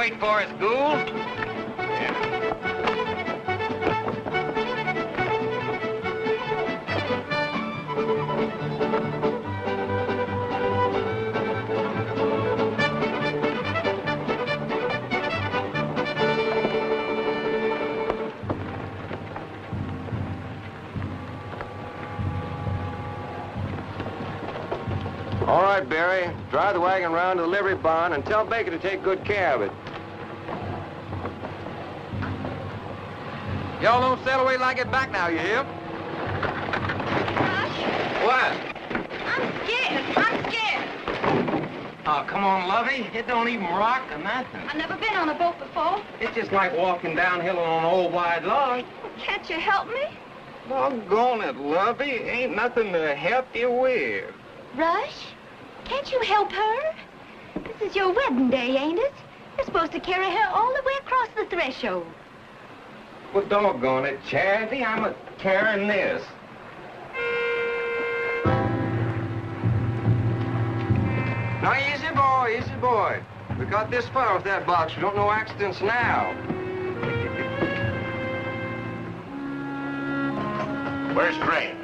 wait for us, Gould? All right, Barry. Drive the wagon round to the livery barn and tell Baker to take good care of it. Y'all don't sail away till I get back now, you hear? Rush, What? I'm scared. Oh, come on, Lovey. It don't even rock or nothing. I've never been on a boat before. It's just like walking downhill on an old wide log. Can't you help me? Doggone it, Lovey. Ain't nothing to help you with. Rush, can't you help her? This is your wedding day, ain't it? You're supposed to carry her all the way across the threshold. Well, doggone it, Charity. I'm a-carrying this. Now, easy boy. We got this far with that box. We don't know accidents now. Where's Crane?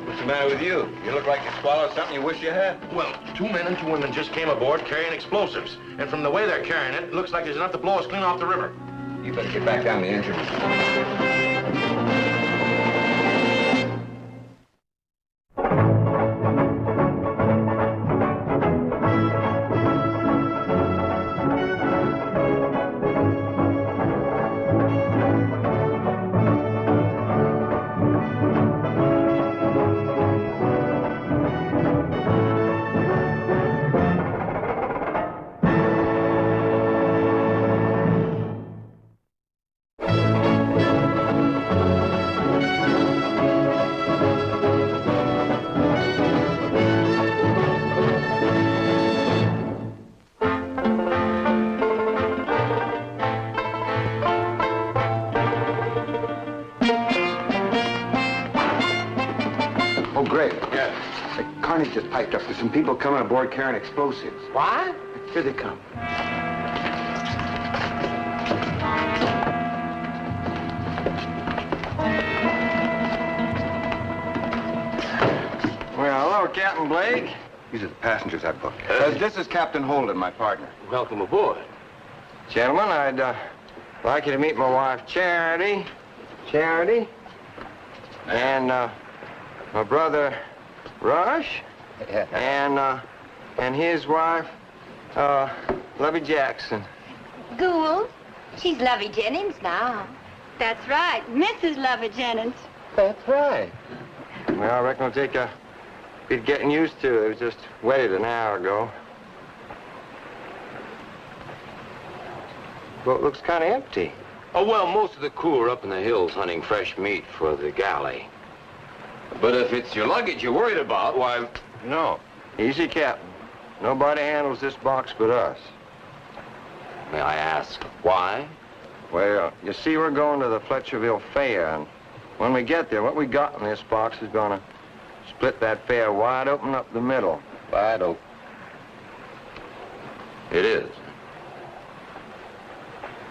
What's the matter with you? You look like you swallowed something you wish you had. Well, 2 men and 2 women just came aboard carrying explosives. And from the way they're carrying it, it looks like there's enough to blow us clean off the river. You better get back down the engine. Just piped up. There's some people coming aboard carrying explosives. What? Here they come. Well, hello, Captain Blake. These are the passengers I booked. This is Captain Holden, my partner. Welcome aboard. Gentlemen, I'd like you to meet my wife, Charity. And my brother, Rush. And his wife, Lovey Jackson. Gould, she's Lovey Jennings now. That's right, Mrs. Lovey Jennings. That's right. Well, I reckon it'll take a bit getting used to. It was just wedded an hour ago. Boat looks kind of empty. Oh, well, most of the crew are up in the hills hunting fresh meat for the galley. But if it's your luggage you're worried about, why... No. Easy, Captain. Nobody handles this box but us. May I ask why? Well, you see, we're going to the Fletcherville Fair, and when we get there, what we got in this box is gonna split that fair wide open up the middle. Wide open. It is.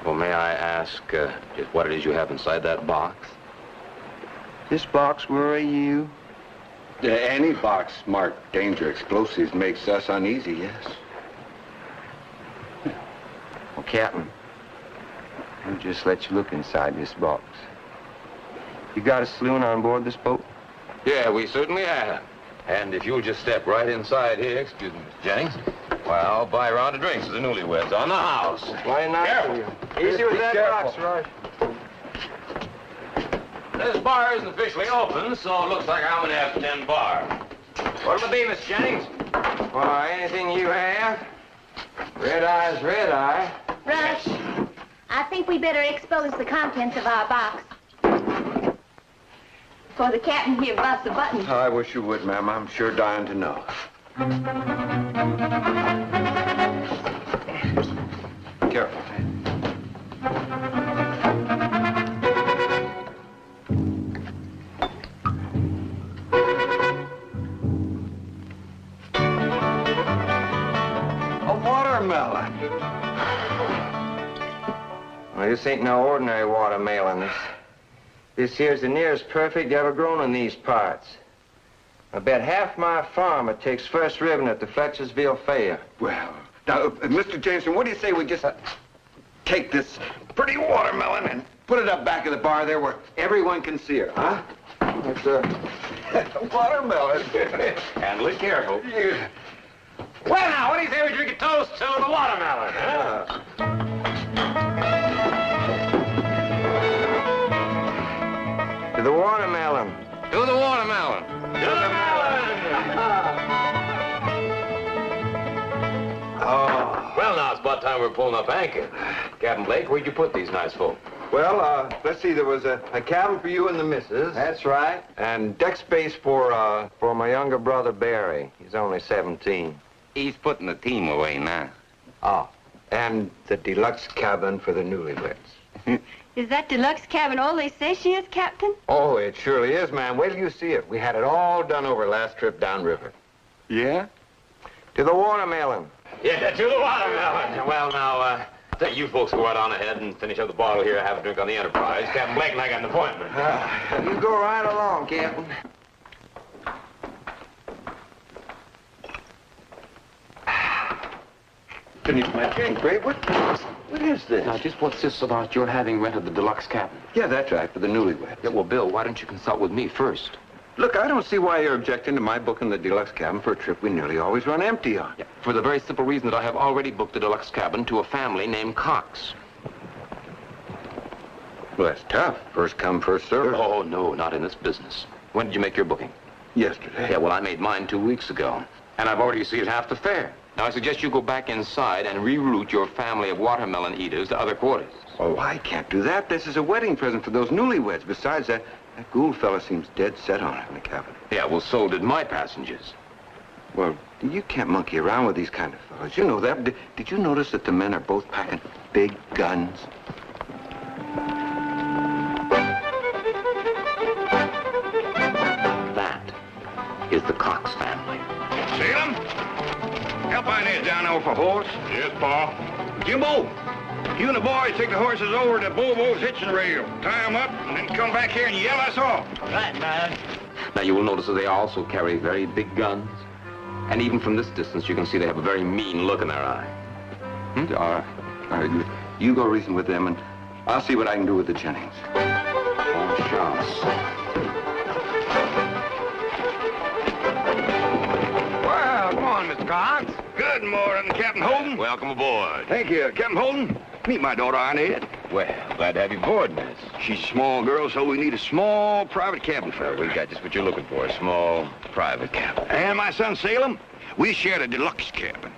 Well, may I ask just what it is you have inside that box? This box worry you? Any box marked danger explosives makes us uneasy, yes. Well, Captain, we'll just let you look inside this box. You got a saloon on board this boat? Yeah, we certainly have. And if you'll just step right inside here, excuse me, Mr. Jennings, well, I'll buy a round of drinks for the newlyweds on the house. Why not? Careful. Easy with that careful. box, Rush. This bar isn't officially open, so it looks like I'm gonna have 10 bar. What'll it be, Miss Jennings? Why, anything you have? Red eye's red eye. Rush, I think we better expose the contents of our box. Before the captain here busts a button. Oh, I wish you would, ma'am. I'm sure dying to know. Careful. A watermelon. Well, this ain't no ordinary watermelon. This here's the nearest perfect ever grown in these parts. I bet half my farm it takes first ribbon at the Fletchersville Fair. Well, now, Mr. Jameson, what do you say we just take this pretty watermelon and put it up back of the bar there where everyone can see her, huh? It's a watermelon. Handle it careful. Yeah. Well, now, what do you say we drink a toast to the watermelon, huh? To the watermelon. To the watermelon. To the melon! Oh. Well, now it's about time we're pulling up anchor. Captain Blake, where'd you put these nice folk? Well, let's see, there was a cabin for you and the missus. That's right. And deck space for my younger brother, Barry. He's only 17. He's putting the team away now. Oh. And the deluxe cabin for the newlyweds. Is that deluxe cabin all they say she is, Captain? Oh, it surely is, ma'am. Wait till you see it. We had it all done over last trip downriver. Yeah? To the watermelon. Yeah, to the watermelon. Well, now, I think you folks go right on ahead and finish up the bottle here and have a drink on the Enterprise. Captain Blake and I got an appointment. You go right along, Captain. Finish my drink, Ray. What is this? Now, just what's this about your having rented the deluxe cabin? Yeah, that's right, for the newlyweds. Yeah, well, Bill, why don't you consult with me first? Look, I don't see why you're objecting to my booking the deluxe cabin for a trip we nearly always run empty on. Yeah, for the very simple reason that I have already booked the deluxe cabin to a family named Cox. Well, that's tough. First come, first served. Oh, no, not in this business. When did you make your booking? Yesterday. Yeah, well, I made mine 2 weeks ago. And I've already received half the fare. Now, I suggest you go back inside and reroute your family of watermelon eaters to other quarters. Oh, I can't do that. This is a wedding present for those newlyweds. Besides, that Gould fella seems dead set on having a cabin. Yeah, well, so did my passengers. Well, you can't monkey around with these kind of fellas. You know that. Did you notice that the men are both packing big guns? That is the Cox family. Salem? Help Inez down there with a horse. Yes, Pa. Jimbo, you and the boys take the horses over to Bobo's hitching rail. Tie them up, and then come back here and yell us off. Right, man. Now, you will notice that they also carry very big guns. And even from this distance, you can see they have a very mean look in their eye. All right. You go reason with them, and I'll see what I can do with the Jennings. Bon chance. Well, come on, Mr. Cox. Good morning, Captain Holden. Welcome aboard. Thank you, Captain Holden. Meet my daughter, Inez. Well, glad to have you aboard, miss. She's a small girl, so we need a small private cabin for her. We got just what you're looking for, a small private cabin. And my son, Salem, we share a deluxe cabin.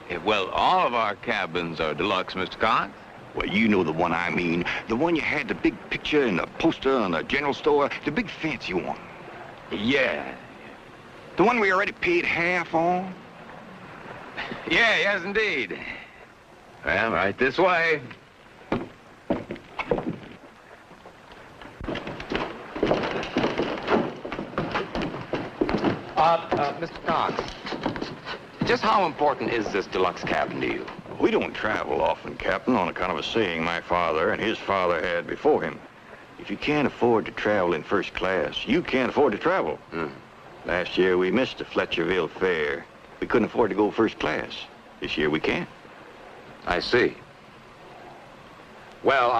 Yeah, well, all of our cabins are deluxe, Mr. Cox. Well, you know the one I mean. The one you had the big picture and the poster on the general store. The big fancy one. Yeah. The one we already paid half on. Yeah, yes, indeed. Well, right this way. Mr. Cox, just how important is this deluxe cabin to you? We don't travel often, Captain, on account of a saying my father and his father had before him. If you can't afford to travel in first class, you can't afford to travel. Last year, we missed the Fletcherville Fair. We couldn't afford to go first class. This year, we can. I see. Well,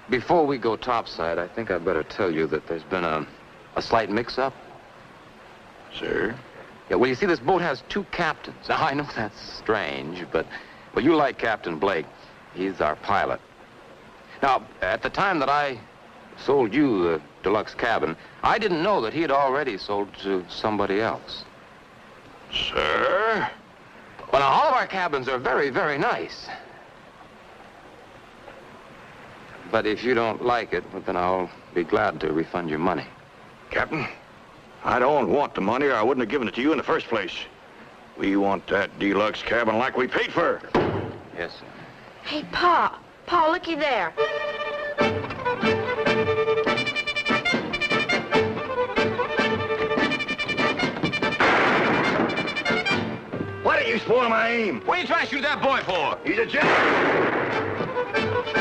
before we go topside, I think I'd better tell you that there's been a slight mix-up. Sir? Yeah, well, you see, this boat has 2 captains. Now, I know that's strange, but, well, you like Captain Blake. He's our pilot. Now, at the time that I sold you the deluxe cabin, I didn't know that he had already sold to somebody else. Sir? Well, now, all of our cabins are very, very nice. But if you don't like it, well, then I'll be glad to refund your money. Captain, I don't want the money or I wouldn't have given it to you in the first place. We want that deluxe cabin like we paid for. Yes, sir. Hey, Pa. Pa, looky there. Why didn't you spoil my aim? What are you trying to shoot that boy for? He's a gentleman.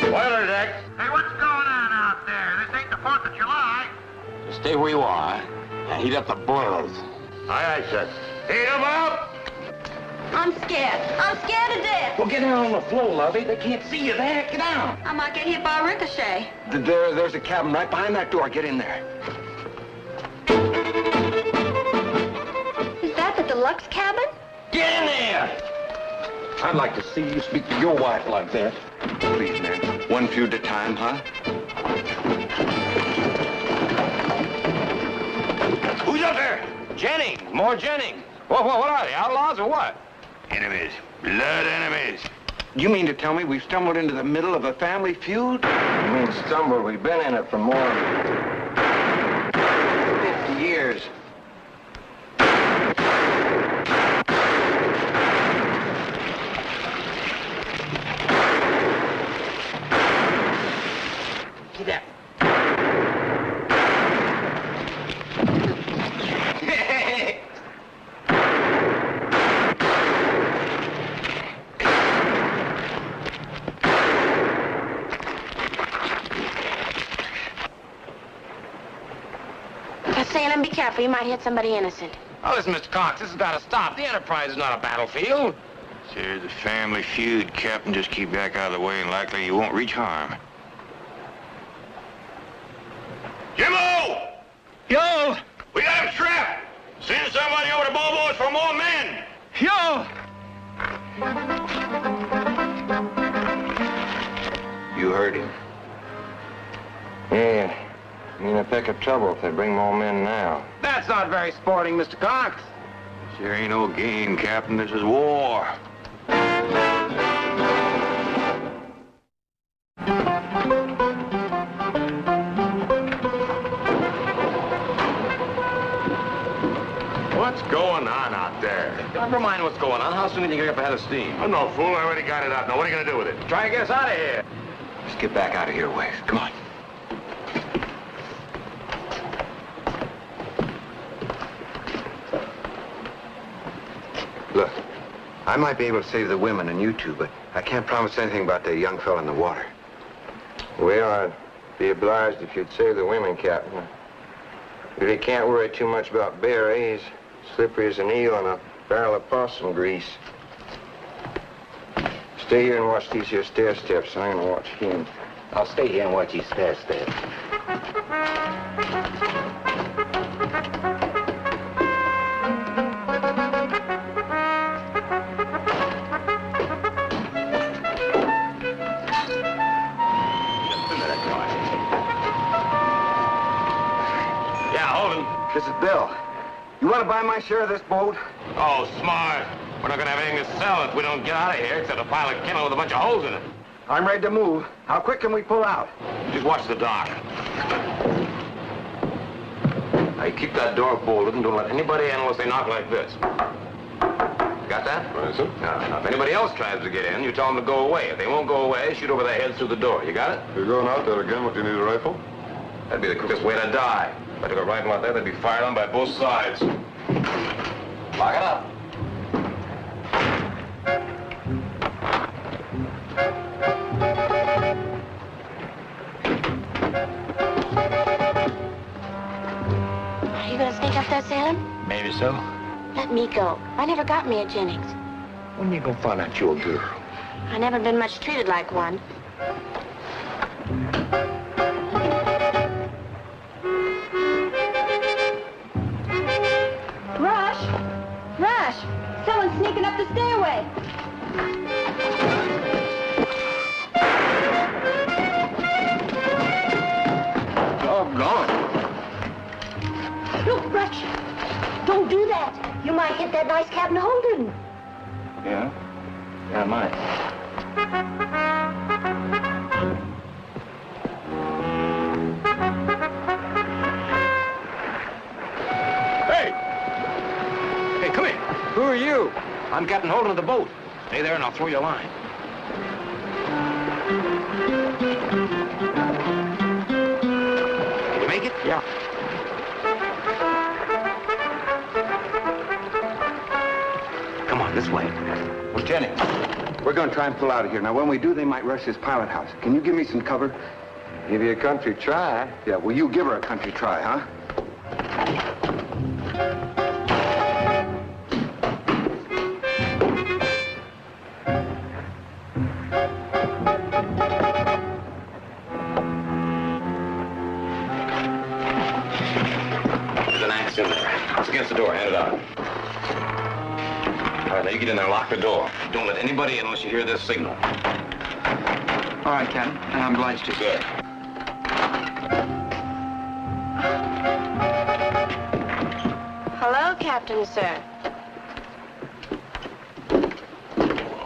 Boiler deck. Hey, what's going on out there? This ain't the 4th of July. Stay where you are and heat up the boilers. Aye, aye, sir. Heat 'em up! I'm scared. I'm scared to death. Well, get down on the floor, Lovey. They can't see you there. Get down. I might get hit by a ricochet. There's a cabin right behind that door. Get in there. Is that the deluxe cabin? Get in there. I'd like to see you speak to your wife like that. Please, man. One feud at a time, huh? Who's up there? Jennings. More Jennings. What are they, outlaws or what? Enemies. Blood enemies. You mean to tell me we've stumbled into the middle of a family feud? I mean, stumbled. We've been in it for more than 50 years. Get down. Salem, be careful. You might hit somebody innocent. Oh, listen, Mr. Cox, this has got to stop. The Enterprise is not a battlefield. There's a family feud, Captain. Just keep back out of the way and likely you won't reach harm. Jimbo! Yo! We got him trapped! Send somebody over to Bobo's for more men! Yo! You heard him. Yeah. Mean a peck of trouble if they bring more men now. That's not very sporting, Mr. Cox. There ain't no game, Captain. This is war. What's going on out there? Never mind what's going on. How soon can you get up ahead of steam? I'm no fool. I already got it out. Now, what are you going to do with it? Try and get us out of here. Let's get back out of here, Waze. Come on. Look, I might be able to save the women and you two, but I can't promise anything about the young fella in the water. Well, I'd be obliged if you'd save the women, Captain. Really can't worry too much about Barry. He's slippery as an eel in a barrel of possum grease. Stay here and watch these here stair steps. I'm gonna watch him. I'll stay here and watch you stair step. Yeah, Holden. This is Bill. You want to buy my share of this boat? Oh, smart. We're not going to have anything to sell if we don't get out of here, except a pile of kennel with a bunch of holes in it. I'm ready to move. How quick can we pull out? Just watch the dock. Now, you keep that door bolted and don't let anybody in unless they knock like this. Got that? Right, sir. Now, if anybody else tries to get in, you tell them to go away. If they won't go away, shoot over their heads through the door. You got it? You're going out there again. What, do you need a rifle? That'd be the quickest way to die. If I took a rifle out there, they'd be fired on by both sides. Lock it up. Are you gonna sneak up there, Salem? Maybe so. Let me go. I never got me a Jennings. When you gonna find out you're a girl? I never been much treated like one. Rush! Rush! Someone's sneaking up the stairway. Doggone. Look, Rush! Don't do that. You might hit that nice Captain Holden. Yeah? Yeah, I might. Hey! Hey, come here. Who are you? I'm Captain Holden of the boat. Stay there and I'll throw you a line. Can you make it? Yeah. Come on, This way. Well, Jennings, we're going to try and pull out of here. Now, when we do, they might rush this pilot house. Can you give me some cover? Give you a country try. Yeah, well, you give her a country try, huh? There's an axe in there. It's against the door. Hand it out. All right, now you get in there and lock the door. Don't let anybody in unless you hear this signal. All right, Captain. I'm obliged to. Good. Hello, Captain, sir.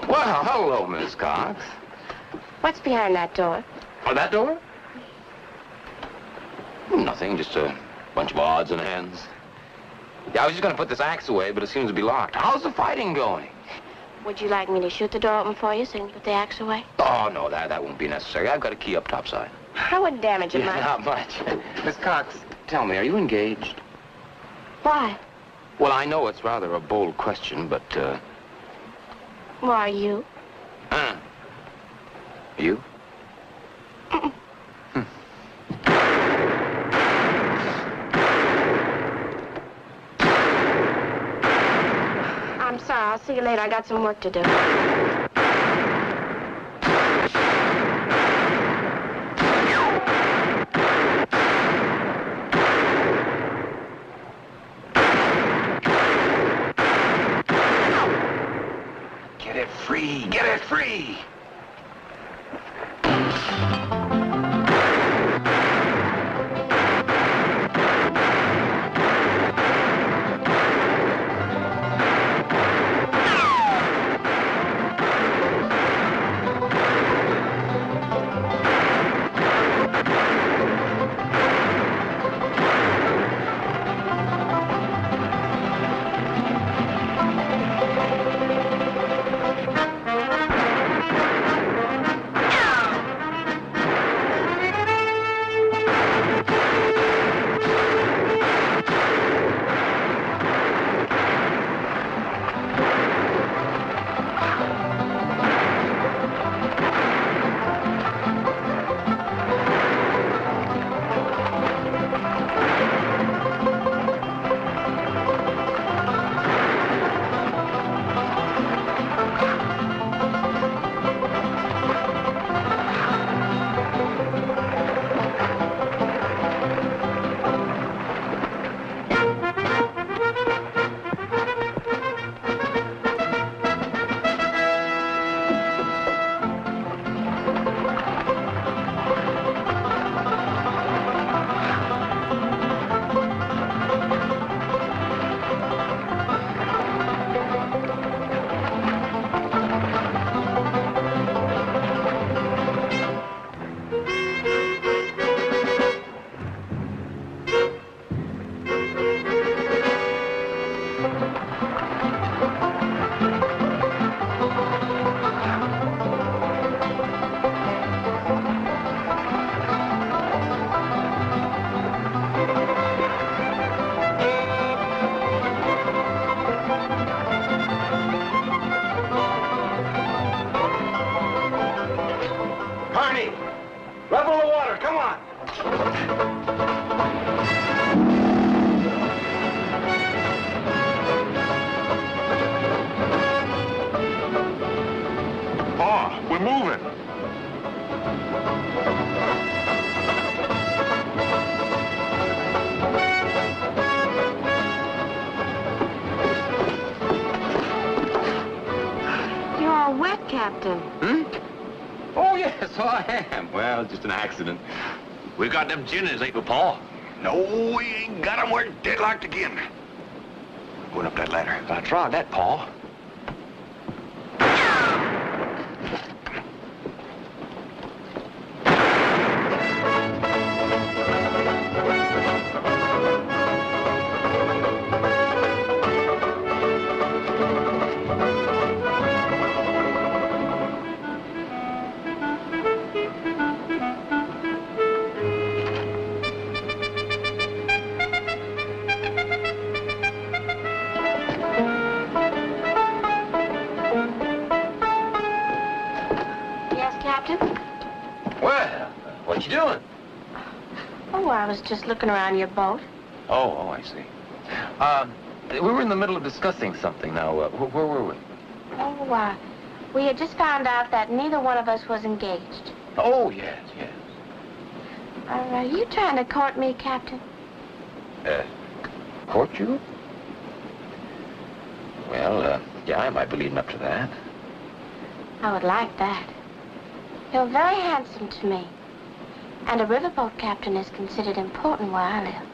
Well, hello, Miss Cox. What's behind that door? Oh, that door? Nothing, just a bunch of odds and ends. Yeah, I was just going to put this axe away, but it seems to be locked. How's the fighting going? Would you like me to shoot the door open for you so you can put the axe away? Oh, no, that won't be necessary. I've got a key up topside. I wouldn't damage it much. Not much. Miss Cox, tell me, are you engaged? Why? Well, I know it's rather a bold question, but, Well, are you? You? I'm sorry. I'll see you later. I got some work to do. Get it free! Get it free! Level the water, come on. Oh, we're moving. You're all wet, Captain. Oh, yes, I am. Well, just an accident. We got them Jennings, ain't we, Paul? No, we ain't got 'em. We're deadlocked again. Going up that ladder. I tried that, Paul. Captain. Well, what you doing? Oh, I was just looking around your boat. Oh, I see. We were in the middle of discussing something now. Where were we? Oh, we had just found out that neither one of us was engaged. Oh, yes, yes. Are you trying to court me, Captain? Court you? Well, yeah, I might be leading up to that. I would like that. You're very handsome to me. And a riverboat captain is considered important where I live.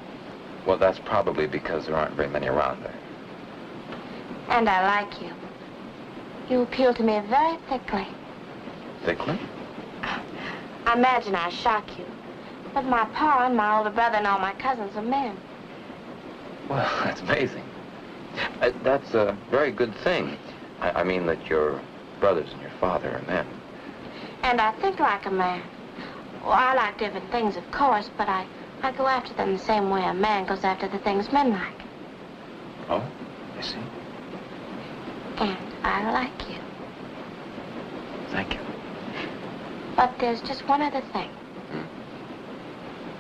Well, that's probably because there aren't very many around there. And I like you. You appeal to me very thickly. Thickly? I imagine I shock you. But my pa and my older brother and all my cousins are men. Well, that's amazing. That's a very good thing. I mean that your brothers and your father are men. And I think like a man. Well, I like different things, of course, but I go after them the same way a man goes after the things men like. Oh, I see. And I like you. Thank you. But there's just one other thing.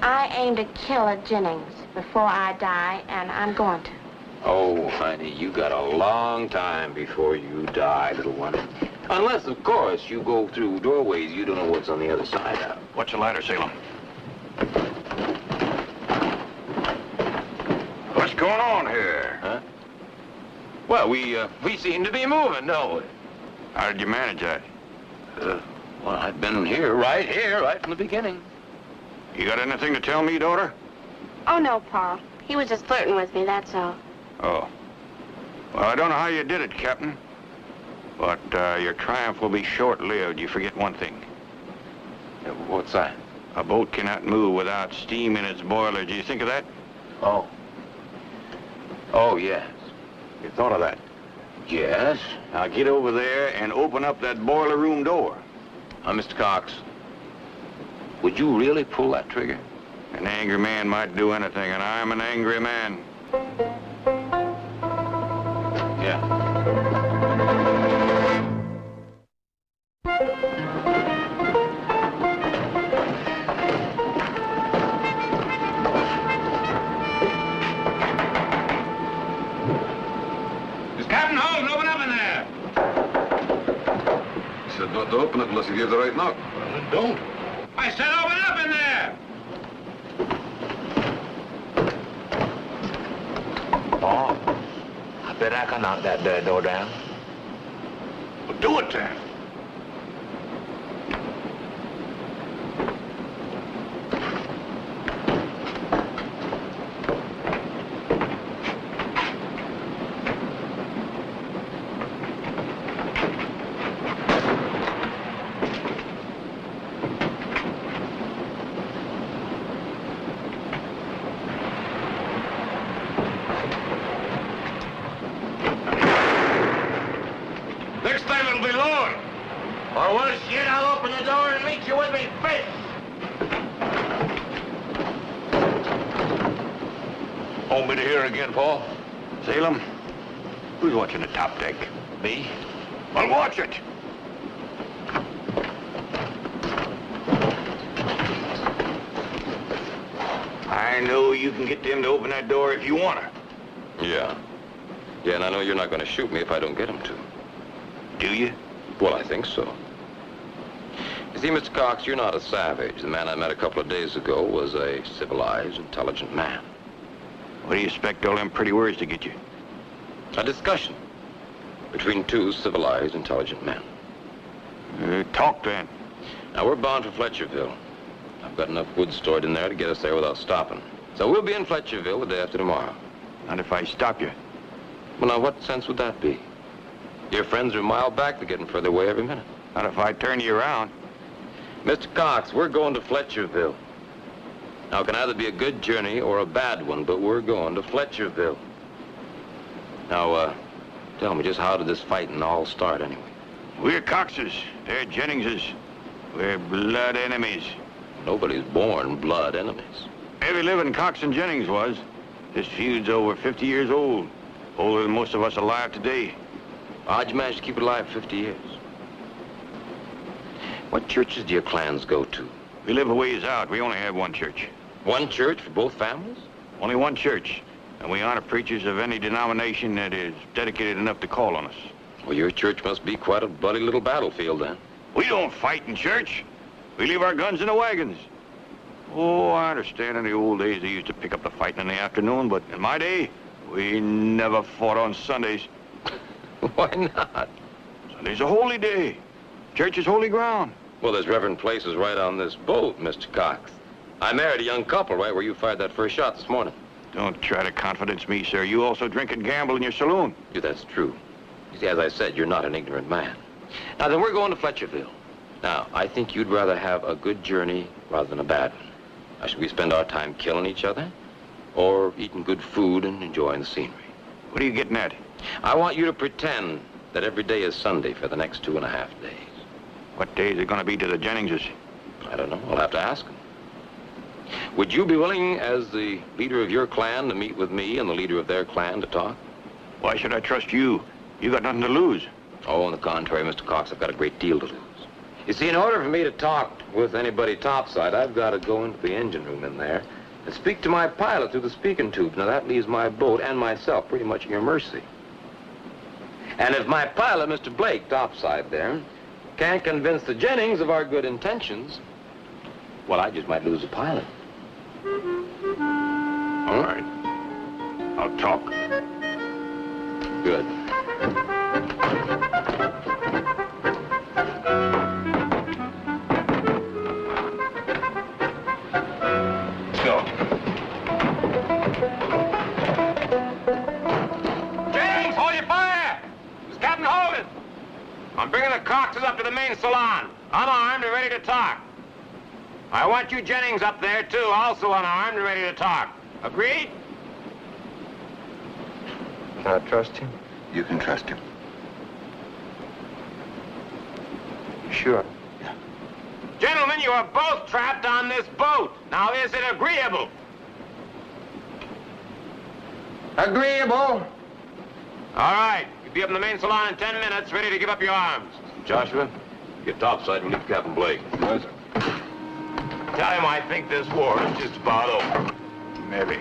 I aim to kill a Jennings before I die, and I'm going to. Oh, honey, you got a long time before you die, little one. Unless, of course, you go through doorways you don't know what's on the other side of. What's the ladder, Salem? What's going on here? Huh? Well, we seem to be moving, don't we? How did you manage that? Well, I've been right from the beginning. You got anything to tell me, daughter? Oh, no, Pa. He was just flirting with me, that's all. Oh. Well, I don't know how you did it, Captain. But your triumph will be short-lived. You forget one thing. What's that? A boat cannot move without steam in its boiler. Do you think of that? Oh. Oh, yes. You thought of that? Yes. Now get over there and open up that boiler room door. Mr. Cox, would you really pull that trigger? An angry man might do anything, and I'm an angry man. Yeah. Is Captain Holden, open up in there! He said not to open it unless he gave the right knock. Well, then don't. I said open up in there! Oh, I bet I can knock that door down. Well, do it then. Next time it'll be lower. Or worse yet, I'll open the door and meet you with me fist. Want me to hear again, Paul? Salem, who's watching the top deck? Me? Well, watch it. I know you can get them to open that door if you want to. Yeah. Yeah, and I know you're not going to shoot me if I don't get him to. Do you? Well, I think so. You see, Mr. Cox, you're not a savage. The man I met a couple of days ago was a civilized, intelligent man. What do you expect all them pretty words to get you? A discussion between two civilized, intelligent men. Talk then. Now, we're bound for Fletcherville. I've got enough wood stored in there to get us there without stopping. So we'll be in Fletcherville the day after tomorrow. Not if I stop you. Well, now, what sense would that be? Your friends are a mile back. They're getting further away every minute. Not if I turn you around. Mr. Cox, we're going to Fletcherville. Now, it can either be a good journey or a bad one, but we're going to Fletcherville. Now, tell me, just how did this fighting all start anyway? We're Coxes. They're Jenningses. We're blood enemies. Nobody's born blood enemies. Every living Cox and Jennings was. This feud's over 50 years old. Older than most of us alive today. How'd you manage to keep it alive 50 years? What churches do your clans go to? We live a ways out. We only have one church. One church for both families? Only one church. And we honor preachers of any denomination that is dedicated enough to call on us. Well, your church must be quite a bloody little battlefield, then. We don't fight in church. We leave our guns in the wagons. Oh, I understand in the old days they used to pick up the fighting in the afternoon, but in my day, we never fought on Sundays. Why not? Sunday's a holy day. Church is holy ground. Well, there's reverend places right on this boat, Mr. Cox. I married a young couple right where you fired that first shot this morning. Don't try to confidence me, sir. You also drink and gamble in your saloon. Yeah, that's true. You see, as I said, you're not an ignorant man. Now, then, we're going to Fletcherville. Now, I think you'd rather have a good journey rather than a bad one. Now, should we spend our time killing each other or eating good food and enjoying the scenery? What are you getting at? I want you to pretend that every day is Sunday for the next 2.5 days. What day is it going to be to the Jenningses? I don't know. I'll have to ask them. Would you be willing, as the leader of your clan, to meet with me and the leader of their clan to talk? Why should I trust you? You got nothing to lose. Oh, on the contrary, Mr. Cox, I've got a great deal to lose. You see, in order for me to talk with anybody topside, I've got to go into the engine room in there and speak to my pilot through the speaking tube. Now, that leaves my boat and myself pretty much at your mercy. And if my pilot, Mr. Blake, topside there, can't convince the Jennings of our good intentions, well, I just might lose the pilot. All right. I'll talk. Good. Go. James, hold your fire! It's Captain Holden. I'm bringing the Coxes up to the main salon. Unarmed and ready to talk. I want you Jennings up there, too, also unarmed and ready to talk. Agreed? Can I trust him? You can trust him. Sure. Gentlemen, you are both trapped on this boat. Now, is it agreeable? Agreeable. All right. You'll be up in the main salon in 10 minutes, ready to give up your arms. Joshua, get topside and relieve Captain Blake. Yes, sir. Tell him I think this war is just about over. Maybe.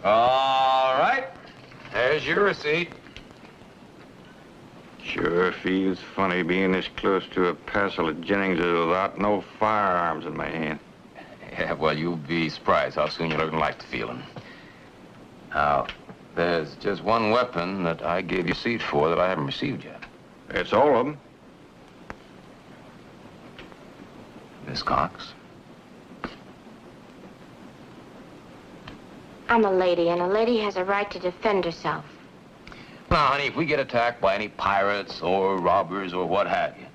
All right. There's your receipt. Sure feels funny being this close to a parcel of Jennings without no firearms in my hand. Yeah, well, you'll be surprised how soon you'll learn to like the feeling. Now, there's just one weapon that I gave you receipt for that I haven't received yet. That's all of them. Miss Cox? I'm a lady, and a lady has a right to defend herself. Now, honey, if we get attacked by any pirates or robbers or what have you,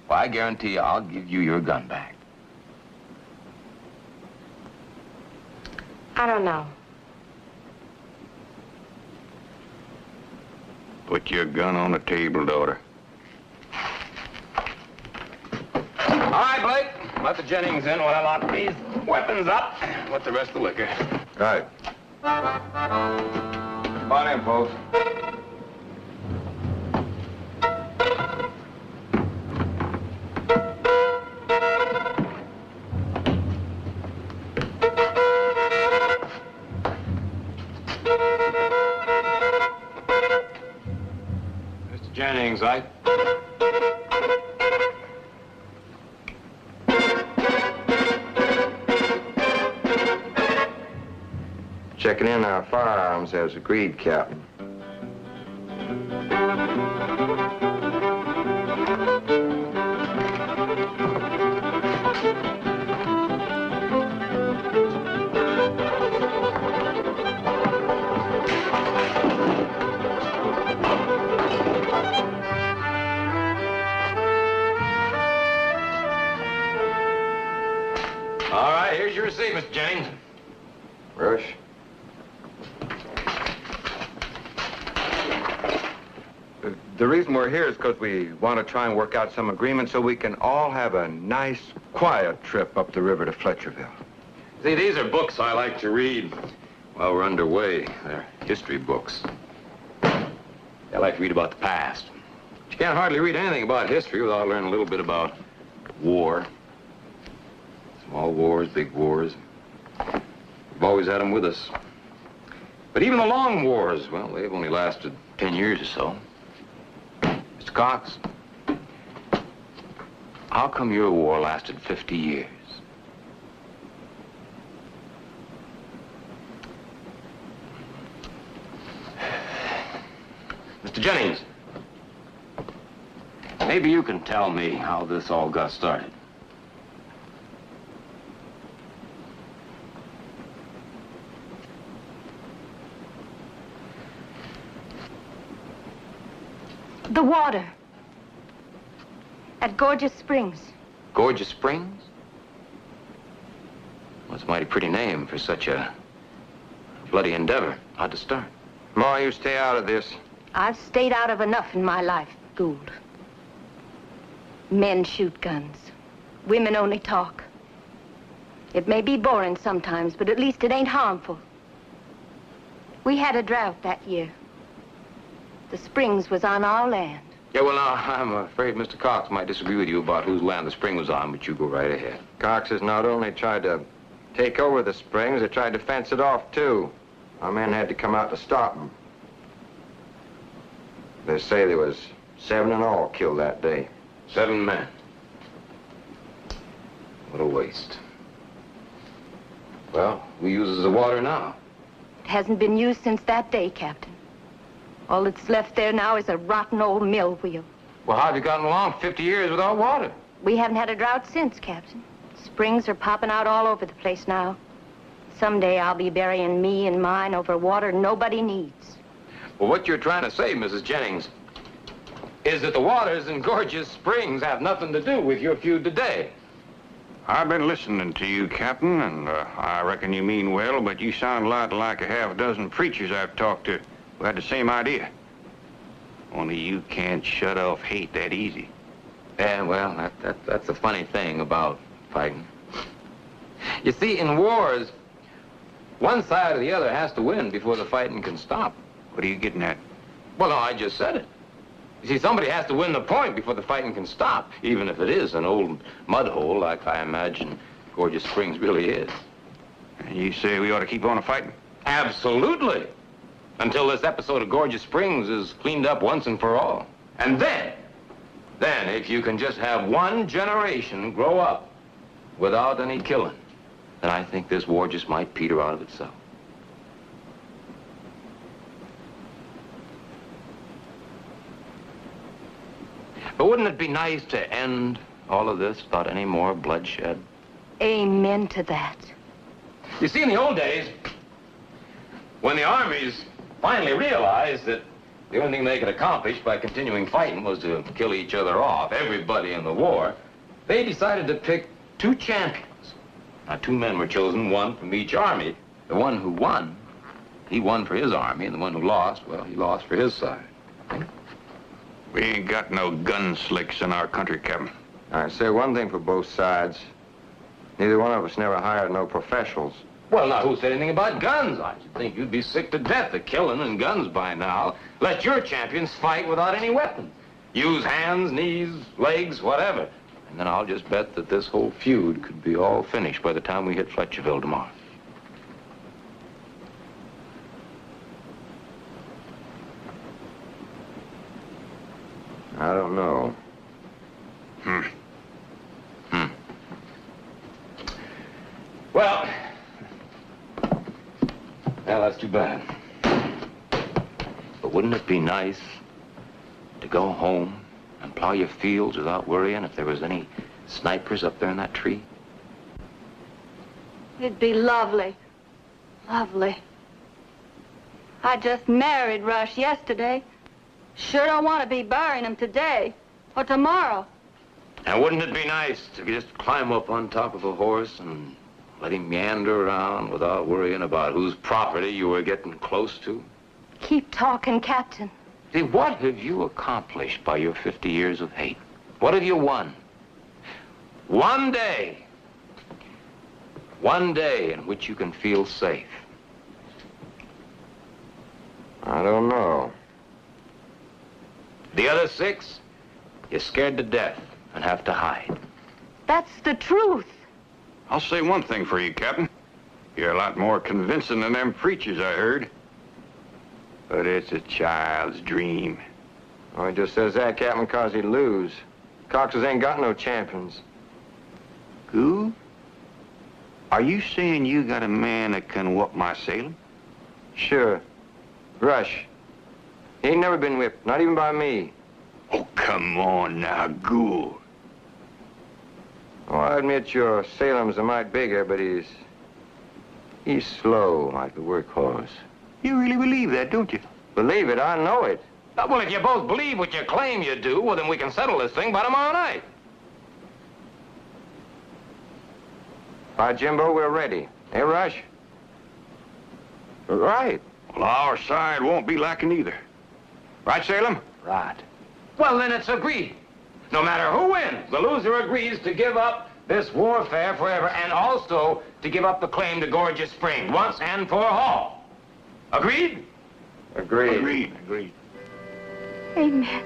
well, I guarantee you I'll give you your gun back. I don't know. Put your gun on the table, daughter. All right, Blake. Let the Jennings in while I lock these weapons up. Let the rest of the liquor. Right. Come on in, folks. Mr. Jennings, I... Checking in our firearms as agreed, Captain. All right, here's your receipt, Mr. Jennings. Rush. The reason we're here is because we want to try and work out some agreement so we can all have a nice, quiet trip up the river to Fletcherville. See, these are books I like to read while we're underway. They're history books. I like to read about the past. But you can't hardly read anything about history without learning a little bit about war. Small wars, big wars. We've always had them with us. But even the long wars, well, they've only lasted 10 years or so. Mr. Cox, how come your war lasted 50 years? Mr. Jennings, maybe you can tell me how this all got started. The water. At Gorgeous Springs. Gorgeous Springs? Well, it's a mighty pretty name for such a bloody endeavor. How'd to start? Ma, you stay out of this. I've stayed out of enough in my life, Gould. Men shoot guns. Women only talk. It may be boring sometimes, but at least it ain't harmful. We had a drought that year. The springs was on our land. Yeah, well, now, I'm afraid Mr. Cox might disagree with you about whose land the spring was on, but you go right ahead. Cox has not only tried to take over the springs, they tried to fence it off, too. Our men had to come out to stop them. They say there was 7 in all killed that day. 7 men. What a waste. Well, who uses the water now? It hasn't been used since that day, Captain. All that's left there now is a rotten old mill wheel. Well, how have you gotten along 50 years without water? We haven't had a drought since, Captain. Springs are popping out all over the place now. Someday I'll be burying me and mine over water nobody needs. Well, what you're trying to say, Mrs. Jennings, is that the waters in Gorgeous Springs have nothing to do with your feud today. I've been listening to you, Captain, and I reckon you mean well, but you sound a lot like a half dozen preachers I've talked to who had the same idea. Only you can't shut off hate that easy. Yeah, well, that's the funny thing about fighting. You see, in wars, one side or the other has to win before the fighting can stop. What are you getting at? Well, no, I just said it. You see, somebody has to win the point before the fighting can stop, even if it is an old mud hole like I imagine Gorgeous Springs really is. And you say we ought to keep on fighting? Absolutely. Until this episode of Gorgeous Springs is cleaned up once and for all. And then, if you can just have one generation grow up without any killing, then I think this war just might peter out of itself. But wouldn't it be nice to end all of this without any more bloodshed? Amen to that. You see, in the old days, when the armies finally realized that the only thing they could accomplish by continuing fighting was to kill each other off, everybody in the war, they decided to pick 2 champions. Now, 2 men were chosen, 1 from each army. The one who won, he won for his army, and the one who lost, well, he lost for his side. We ain't got no gun slicks in our country, Captain. I'd say one thing for both sides. Neither one of us never hired no professionals. Well, now, who said anything about guns? I should think you'd be sick to death of killing and guns by now. Let your champions fight without any weapons. Use hands, knees, legs, whatever. And then I'll just bet that this whole feud could be all finished by the time we hit Fletcherville tomorrow. I don't know. Well, that's too bad. But wouldn't it be nice to go home and plow your fields without worrying if there was any snipers up there in that tree? It'd be lovely. Lovely. I just married Rush yesterday. Sure don't want to be burying him today or tomorrow. And wouldn't it be nice to just climb up on top of a horse and let him meander around without worrying about whose property you were getting close to? Keep talking, Captain. See, what have you accomplished by your 50 years of hate? What have you won? One day in which you can feel safe. I don't know. The other 6, you're scared to death and have to hide. That's the truth. I'll say one thing for you, Captain. You're a lot more convincing than them preachers I heard. But it's a child's dream. Oh, he just says that, Captain, because he'd lose. Cox's ain't got no champions. Who? Are you saying you got a man that can whoop my Salem? Sure. Rush. He ain't never been whipped, not even by me. Oh, come on now, Ghoul. Oh, I admit your Salem's a mite bigger, but he's slow like the workhorse. You really believe that, don't you? Believe it, I know it. Well, if you both believe what you claim you do, well, then we can settle this thing by tomorrow night. By Jimbo, we're ready. Hey, Rush? Right. Well, our side won't be lacking either. Right, Salem? Right. Well, then it's agreed. No matter who wins, the loser agrees to give up this warfare forever and also to give up the claim to Gorgeous Spring once and for all. Agreed? Agreed. Agreed. Amen.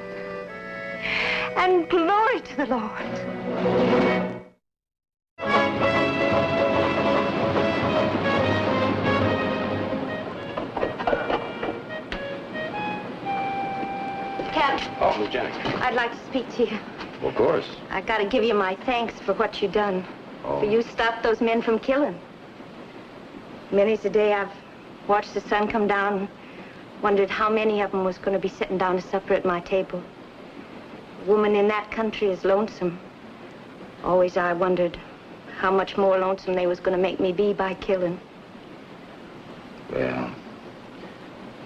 And glory to the Lord. Captain. Oh, Miss Jennings. I'd like to speak to you. Of course. I gotta give you my thanks for what you done. Oh. For you stopped those men from killing. Many's the day I've watched the sun come down and wondered how many of them was going to be sitting down to supper at my table. A woman in that country is lonesome. Always I wondered how much more lonesome they was going to make me be by killing. Well,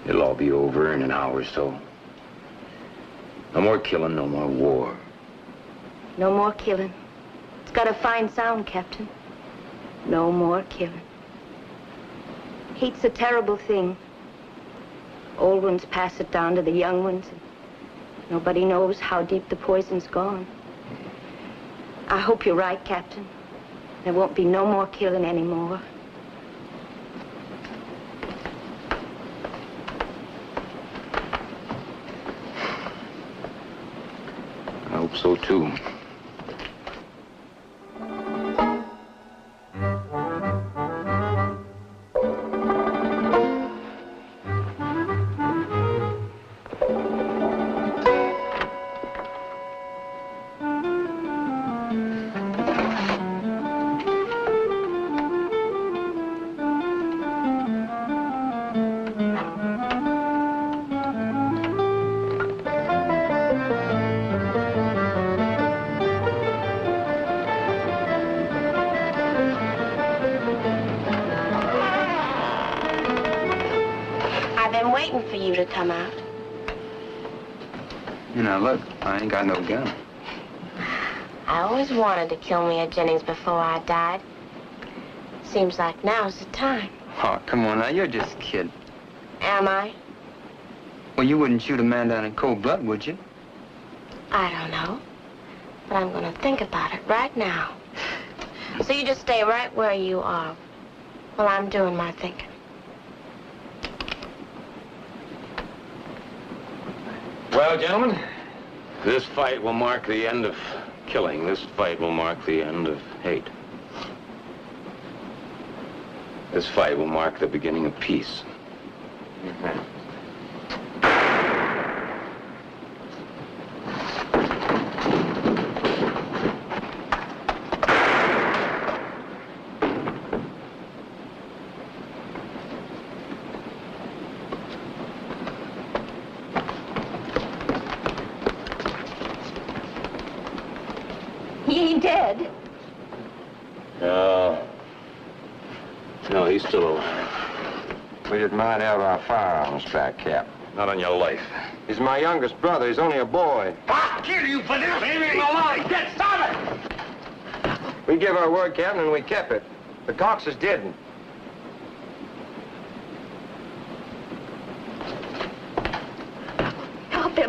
it'll all be over in an hour or so. No more killing, no more war. No more killing. It's got a fine sound, Captain. No more killing. Hate's a terrible thing. Old ones pass it down to the young ones, and nobody knows how deep the poison's gone. I hope you're right, Captain. There won't be no more killing anymore. I hope so, too. Waiting for you to come out. You know, look, I ain't got no gun. I always wanted to kill me at Jennings before I died. Seems like now's the time. Oh, come on now, you're just kidding. Am I? Well, you wouldn't shoot a man down in cold blood, would you? I don't know. But I'm gonna think about it right now. So you just stay right where you are while I'm doing my thinking. Well, gentlemen, this fight will mark the end of killing. This fight will mark the end of hate. This fight will mark the beginning of peace. He ain't dead. No, he's still alive. We didn't mind have our firearms back, Cap. Not on your life. He's my youngest brother. He's only a boy. I'll kill you for this. Leave him alone. Get started. We give our word, Captain, and we kept it. The Coxes didn't.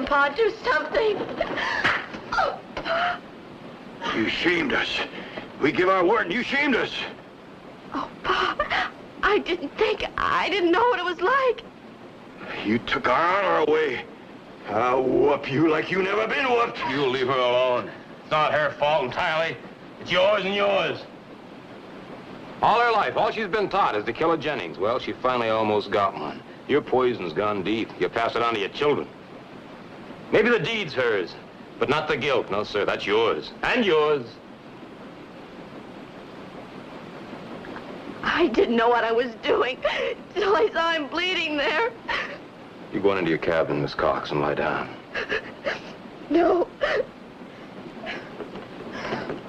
him, Pa. Do something. You shamed us. We give our word and you shamed us. Oh, Pa, I didn't know what it was like. You took our honor away. I'll whoop you like you never been whooped. You'll leave her alone. It's not her fault entirely. It's yours and yours. All her life, all she's been taught is to kill a Jennings. Well, she finally almost got one. Your poison's gone deep. You pass it on to your children. Maybe the deed's hers, but not the guilt. No, sir, that's yours. And yours. I didn't know what I was doing till I saw him bleeding there. You go on into your cabin, Miss Cox, and lie down. No.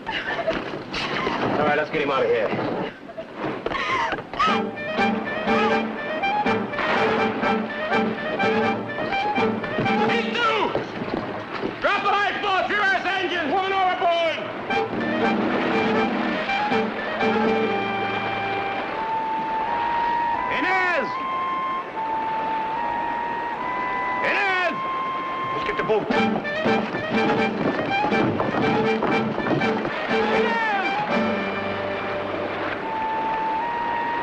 All right, let's get him out of here. These two! Drop the lifeboat, reverse engines, woman overboard! Inez! Inez! Let's get the boat.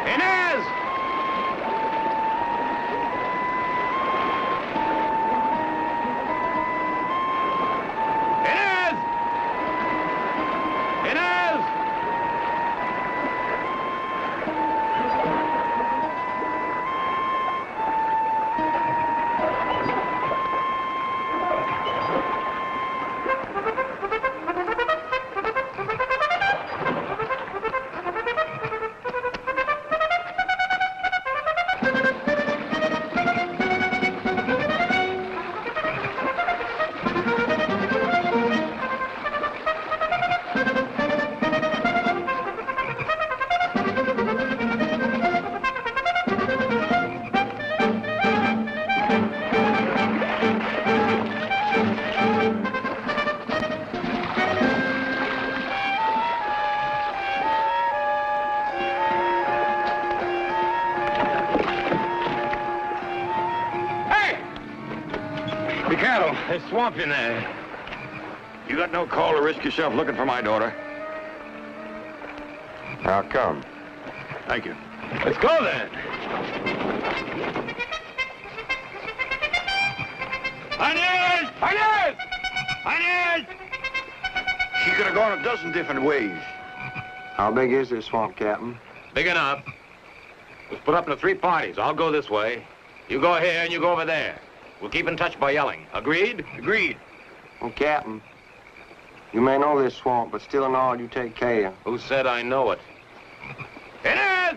Inez! Inez! Inez! Be careful. There's swamp in there. You got no call to risk yourself looking for my daughter. How come? Thank you. Let's go then. Inez! Inez! Inez! She could have gone a dozen different ways. How big is this swamp, Captain? Big enough. Let's put up into 3 parties. I'll go this way. You go here and you go over there. We'll keep in touch by yelling. Agreed? Agreed. Well, Captain, you may know this swamp, but still in all, you take care. Who said I know it? Inez!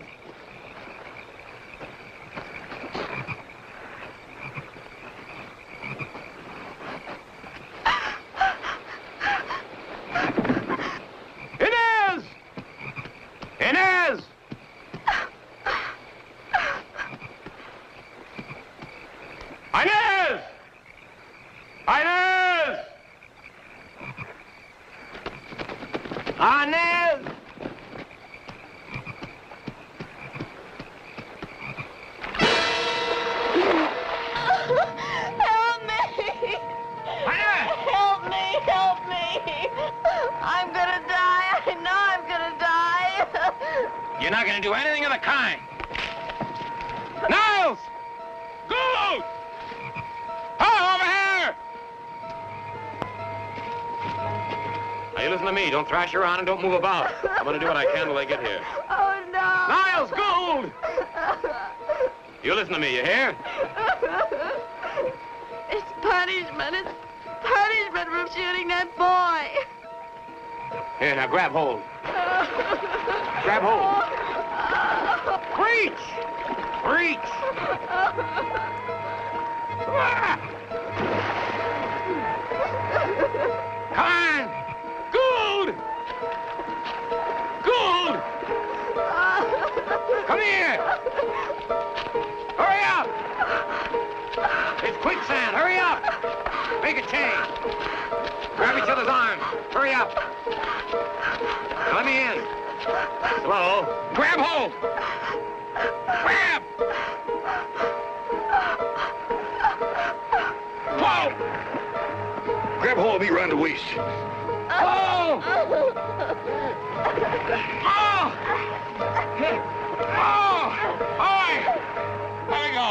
Inez! Inez! Inez! Inez! Inez! Help me! Help me! Help me! I'm gonna die. I know I'm gonna die. You're not going to do anything of the kind. Niles! Go! Oh, over here! Now, you listen to me. Don't thrash around and don't move about. I'm going to do what I can till I get here. Oh, no. Niles, Gold! You listen to me, you hear? It's punishment. It's punishment for shooting that boy. Here, now, grab hold. Grab hold. Reach! Reach! Come on! Gould! Gould! Come here! Hurry up! It's quicksand! Hurry up! Make a change! Grab each other's arms! Hurry up! Now, let me in. Hello? Grab hold! Grab! Whoa! Grab hold of me round the waist. Oh! Oh! Oh! All right. There we go.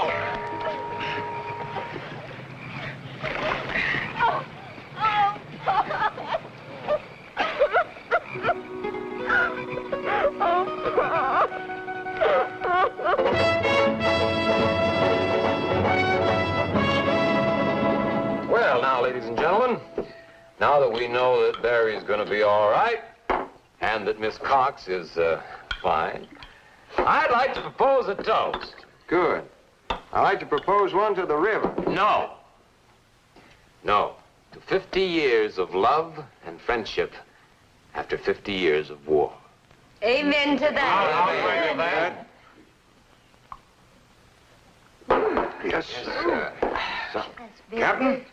Well, now, ladies and gentlemen, now that we know that Barry's going to be all right and that Miss Cox is fine, I'd like to propose a toast. Good. I'd like to propose one to the river. No. No. To 50 years of love and friendship after 50 years of war. Amen to that. I'll agree with that. Yes, sir. Captain,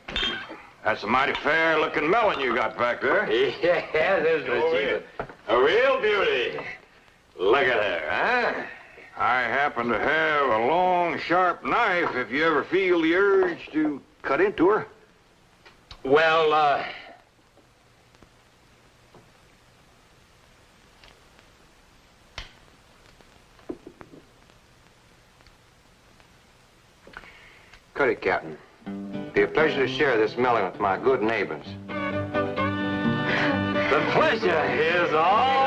that's a mighty fair-looking melon you got back there. Yeah, there's a real beauty. Look at her, huh? I happen to have a long, sharp knife if you ever feel the urge to cut into her. Well, Cut it, Captain. Be a pleasure to share this melon with my good neighbors. the pleasure is all